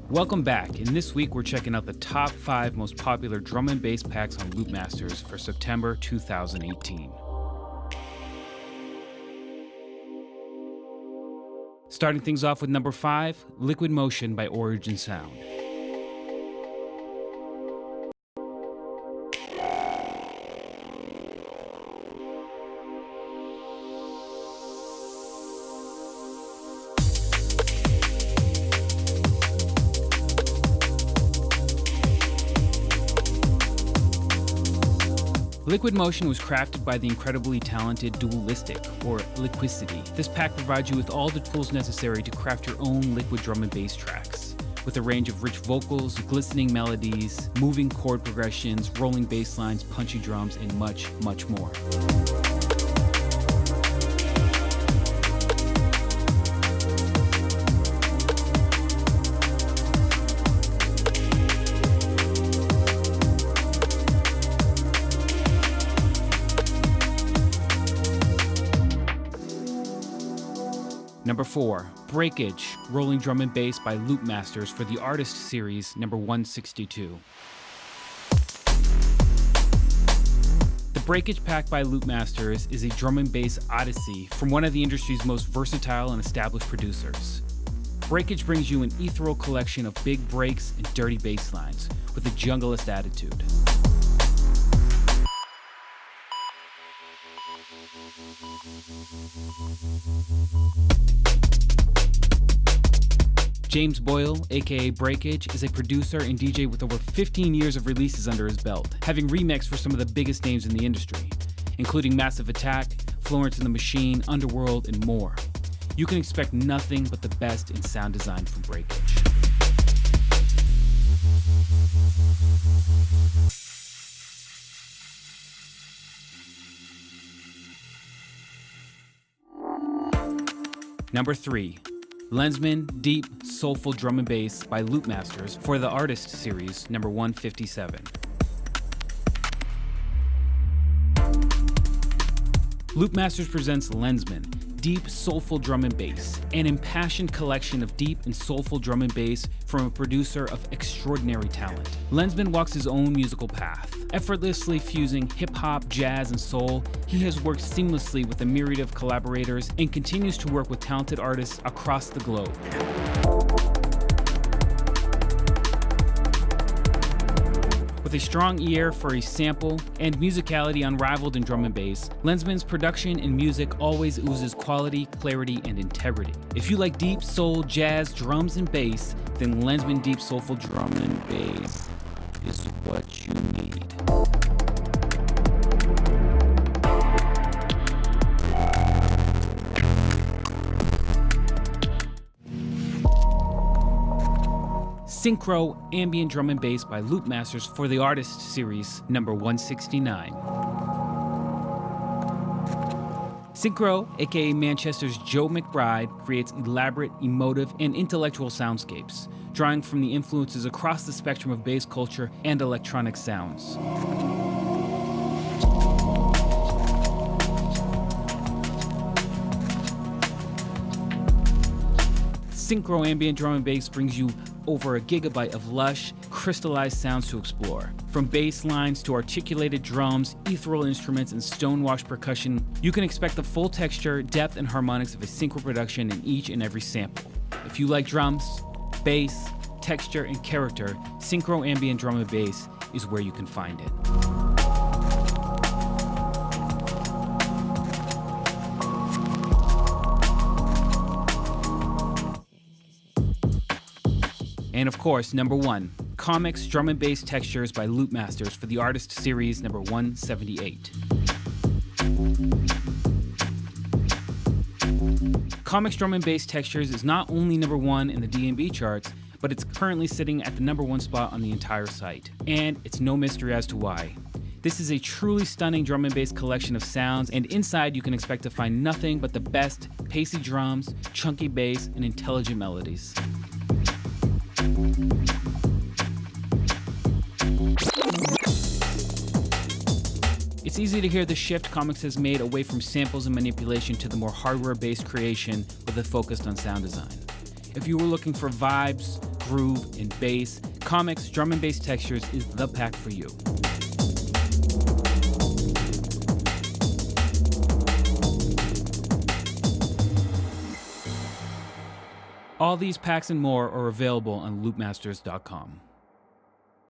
Welcome back, and this week we're checking out the top 5 most popular drum and bass packs on Loopmasters for September 2018. Starting things off with number 5, Liquid Motion by Origin Sound. Liquid Motion was crafted by the incredibly talented Dualistic, or Liquicity. This pack provides you with all the tools necessary to craft your own liquid drum and bass tracks, with a range of rich vocals, glistening melodies, moving chord progressions, rolling bass lines, punchy drums, and much, much more. Number 4, Breakage, Rolling Drum and Bass by Loopmasters for the Artist Series, number 162. The Breakage pack by Loopmasters is a drum and bass odyssey from one of the industry's most versatile and established producers. Breakage brings you an ethereal collection of big breaks and dirty bass lines with a junglist attitude. James Boyle, aka Breakage, is a producer and DJ with over 15 years of releases under his belt, having remixed for some of the biggest names in the industry, including Massive Attack, Florence The Machine, Underworld, and more. You can expect nothing but the best in sound design from Breakage. Number 3, Lensman, Deep, Soulful Drum and Bass by Loopmasters for the Artist Series, number 157. Loopmasters presents Lensman, Deep, Soulful Drum and Bass, an impassioned collection of deep and soulful drum and bass from a producer of extraordinary talent. Lensman walks his own musical path, effortlessly fusing hip-hop, jazz, and soul. He has worked seamlessly with a myriad of collaborators and continues to work with talented artists across the globe. With a strong ear for a sample and musicality unrivaled in drum and bass, Lensman's production and music always oozes quality, clarity, and integrity. If you like deep soul, jazz, drums, and bass, then Lensman Deep Soulful Drum and Bass is what you need. Syncro, Ambient Drum and Bass by Loopmasters for the Artist Series, number 169. Syncro, aka Manchester's Joe McBride, creates elaborate, emotive, and intellectual soundscapes, drawing from the influences across the spectrum of bass culture and electronic sounds. Syncro Ambient Drum and Bass brings you over a gigabyte of lush, crystallized sounds to explore. From bass lines to articulated drums, ethereal instruments, and stonewashed percussion, you can expect the full texture, depth, and harmonics of a Syncro production in each and every sample. If you like drums, bass, texture, and character, Syncro Ambient Drum and Bass is where you can find it. And of course, number 1, Comics Drum and Bass Textures by Loopmasters for the Artist Series, number 178. Comics Drum and Bass Textures is not only number 1 in the D&B charts, but it's currently sitting at the number 1 spot on the entire site. And it's no mystery as to why. This is a truly stunning drum and bass collection of sounds, and inside you can expect to find nothing but the best pacey drums, chunky bass, and intelligent melodies. It's easy to hear the shift Comics has made away from samples and manipulation to the more hardware-based creation with a focus on sound design. If you were looking for vibes, groove, and bass, Comics Drum and Bass Textures is the pack for you. All these packs and more are available on loopmasters.com.